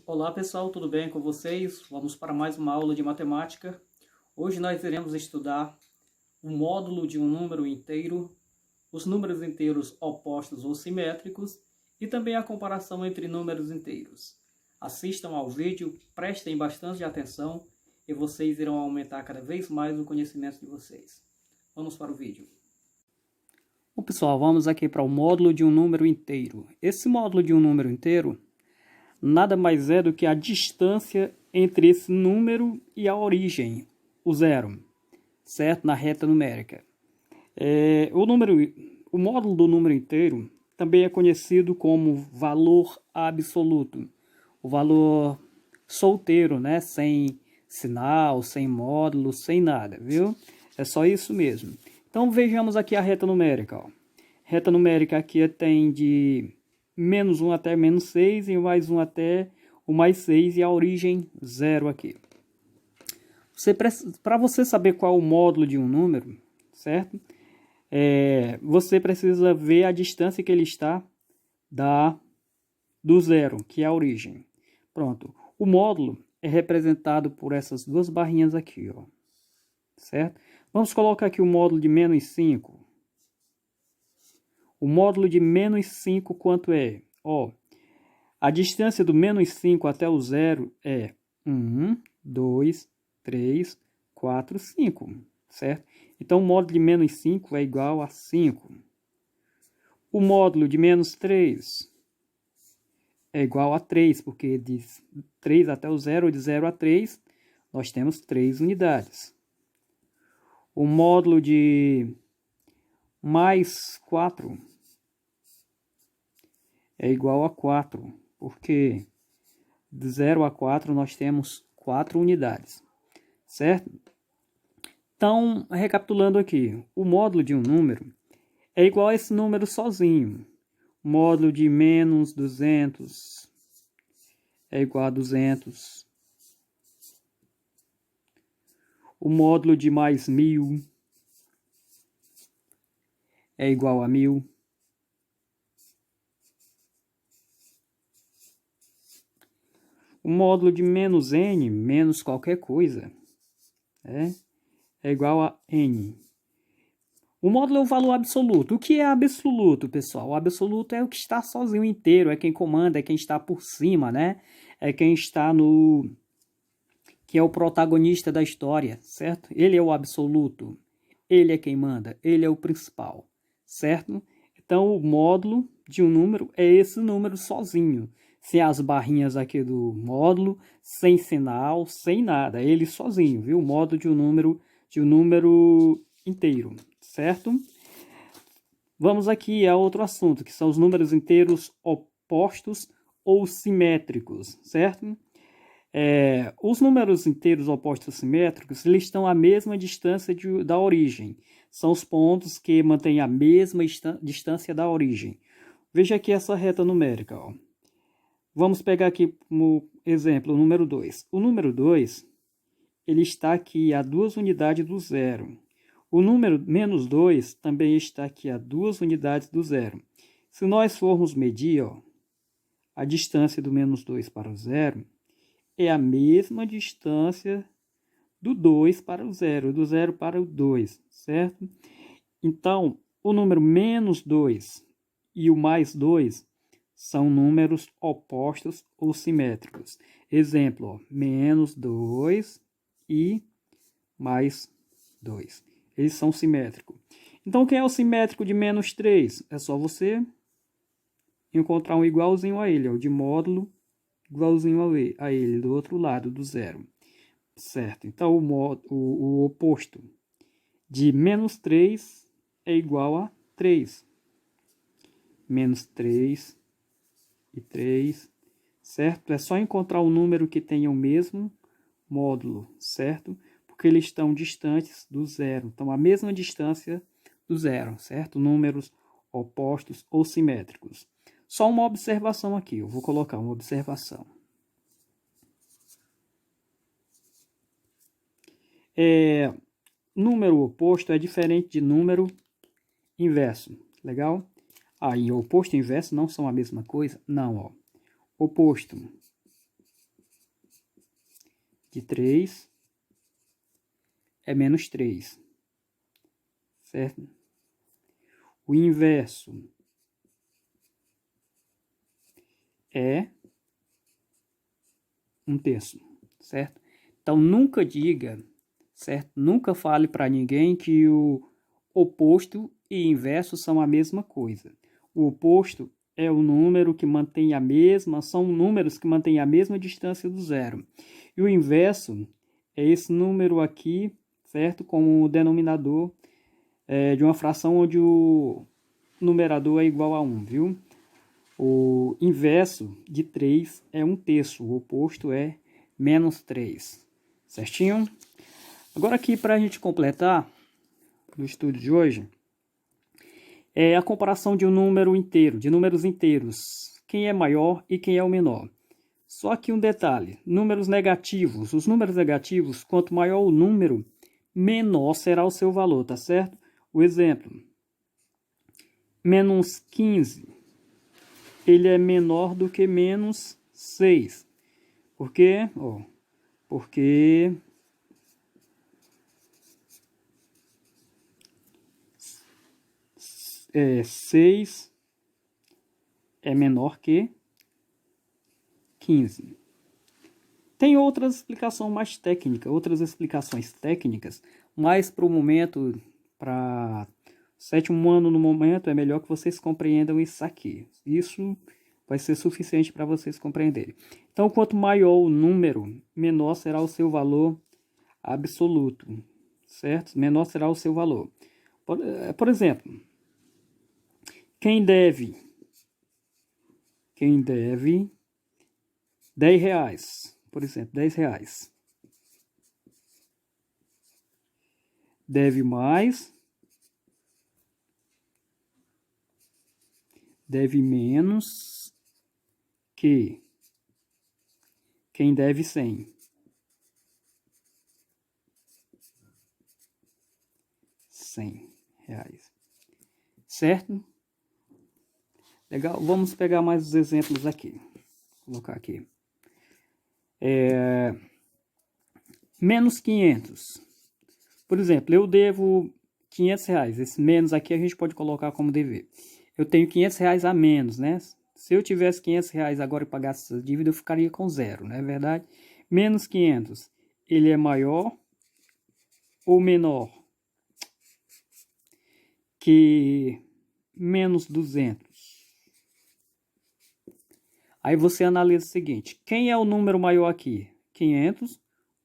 Olá pessoal, tudo bem com vocês? Vamos para mais uma aula de matemática. Hoje nós iremos estudar o módulo de um número inteiro, os números inteiros opostos ou simétricos e também a comparação entre números inteiros. Assistam ao vídeo, prestem bastante atenção e vocês irão aumentar cada vez mais o conhecimento de vocês. Vamos para o vídeo. Bom pessoal, vamos aqui para o módulo de um número inteiro. Esse módulo de um número inteiro nada mais é do que a distância entre esse número e a origem, o zero, certo? Na reta numérica. O módulo do número inteiro também é conhecido como valor absoluto, o valor solteiro, né? Sem sinal, sem módulo, sem nada, viu? É só isso mesmo. Então vejamos aqui a reta numérica. Ó. Reta numérica aqui tem de menos 1 até menos 6 e mais 1 até o mais 6 e a origem 0 aqui. Para você saber qual é o módulo de um número, certo? Você precisa ver a distância que ele está do zero, que é a origem. Pronto. O módulo é representado por essas duas barrinhas aqui, ó. Certo? Vamos colocar aqui o módulo de menos 5. O módulo de menos 5 quanto é? Ó, a distância do menos 5 até o zero é 1, 2, 3, 4, 5, certo? Então, o módulo de menos 5 é igual a 5. O módulo de menos 3 é igual a 3, porque de 3 até o zero, de 0 a 3, nós temos 3 unidades. O módulo de mais 4 é igual a 4, porque de 0 a 4 nós temos 4 unidades, certo? Então, recapitulando aqui, o módulo de um número é igual a esse número sozinho. O módulo de menos 200 é igual a 200. O módulo de mais 1000 é igual a 1000. O módulo de menos n, menos qualquer coisa, é igual a n. O módulo é o valor absoluto. O que é absoluto, pessoal? O absoluto é o que está sozinho inteiro, é quem comanda, é quem está por cima, né? É quem está que é o protagonista da história, certo? Ele é o absoluto. Ele é quem manda, ele é o principal, certo? Então, o módulo de um número é esse número sozinho, sem as barrinhas aqui do módulo, sem sinal, sem nada, ele sozinho, viu? O módulo de um número inteiro, certo? Vamos aqui a outro assunto, que são os números inteiros opostos ou simétricos, certo? Os números inteiros opostos simétricos, eles estão à mesma distância da origem. São os pontos que mantêm a mesma distância da origem. Veja aqui essa reta numérica. Ó. Vamos pegar aqui como exemplo o número 2. O número 2, ele está aqui a 2 unidades do zero. O número menos 2 também está aqui a 2 unidades do zero. Se nós formos medir ó, a distância do menos 2 para o zero, é a mesma distância do 2 para o zero, do 0 para o 2, certo? Então, o número menos 2 e o mais 2 são números opostos ou simétricos. Exemplo, ó, menos 2 e mais 2. Eles são simétricos. Então, quem é o simétrico de menos 3? É só você encontrar um igualzinho a ele, ó, de módulo igualzinho a ele, do outro lado, do zero. Certo? Então, o oposto de menos 3 é igual a 3. Menos 3 e 3, certo? É só encontrar um número que tenha o mesmo módulo, certo? Porque eles estão distantes do zero. Então, a mesma distância do zero, certo? Números opostos ou simétricos. Só uma observação aqui, eu vou colocar uma observação. Número oposto é diferente de número inverso, legal? Aí, oposto e inverso não são a mesma coisa? Não, ó. Oposto de 3 é menos 3, certo? O inverso é 1/3, certo? Então, nunca diga, certo? Nunca fale para ninguém que o oposto e inverso são a mesma coisa. O oposto é o número que mantém a mesma, são números que mantêm a mesma distância do zero. E o inverso é esse número aqui, certo? Com o denominador de uma fração onde o numerador é igual a 1, viu? O inverso de 3 é 1/3, o oposto é menos 3, certinho? Agora aqui para a gente completar no estudo de hoje, é a comparação de um número inteiro, de números inteiros, quem é maior e quem é o menor. Só que um detalhe, números negativos, os números negativos, quanto maior o número, menor será o seu valor, tá certo? O exemplo, menos 15, ele é menor do que menos 6. Por quê? Porque 6 é menor que 15. Tem outra explicação mais técnica, outras explicações técnicas, mas para o momento, para sétimo ano no momento, é melhor que vocês compreendam isso aqui. Isso vai ser suficiente para vocês compreenderem. Então, quanto maior o número, menor será o seu valor absoluto, certo? Menor será o seu valor. Por exemplo, quem deve R$10, por exemplo, R$10. Deve mais, deve menos que quem deve R$100. R$100. Certo? Legal? Vamos pegar mais os exemplos aqui. Vou colocar aqui. Menos 500. Por exemplo, eu devo R$500. Esse menos aqui a gente pode colocar como dever. Eu tenho R$500 a menos, né? Se eu tivesse R$500 agora e pagasse essa dívida, eu ficaria com zero, não é verdade? Menos 500, ele é maior ou menor que menos 200? Aí você analisa o seguinte, quem é o número maior aqui? 500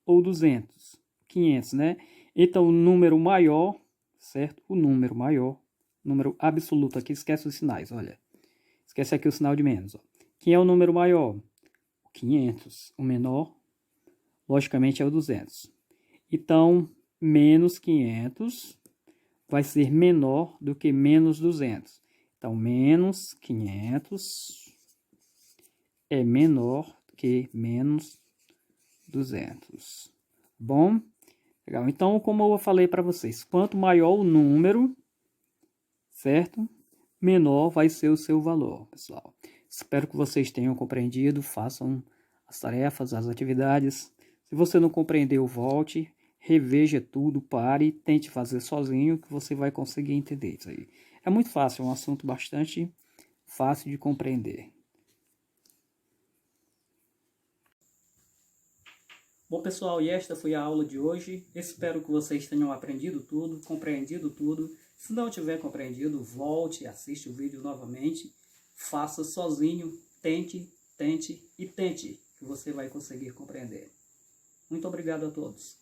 ou 200? 500, né? Então, o número maior, certo? O número maior, número absoluto aqui, esquece os sinais, olha. Esquece aqui o sinal de menos, ó. Quem é o número maior? 500. O menor, logicamente, é o 200. Então, menos 500 vai ser menor do que menos 200. Então, menos 500 é menor que menos 200. Bom? Legal. Então, como eu falei para vocês, quanto maior o número, certo? Menor vai ser o seu valor, pessoal. Espero que vocês tenham compreendido, façam as tarefas, as atividades. Se você não compreendeu, volte, reveja tudo, pare, tente fazer sozinho, que você vai conseguir entender isso aí. É muito fácil, é um assunto bastante fácil de compreender. Bom, pessoal, e esta foi a aula de hoje. Espero que vocês tenham aprendido tudo, compreendido tudo. Se não tiver compreendido, volte, assiste o vídeo novamente. Faça sozinho, tente, tente e tente, que você vai conseguir compreender. Muito obrigado a todos.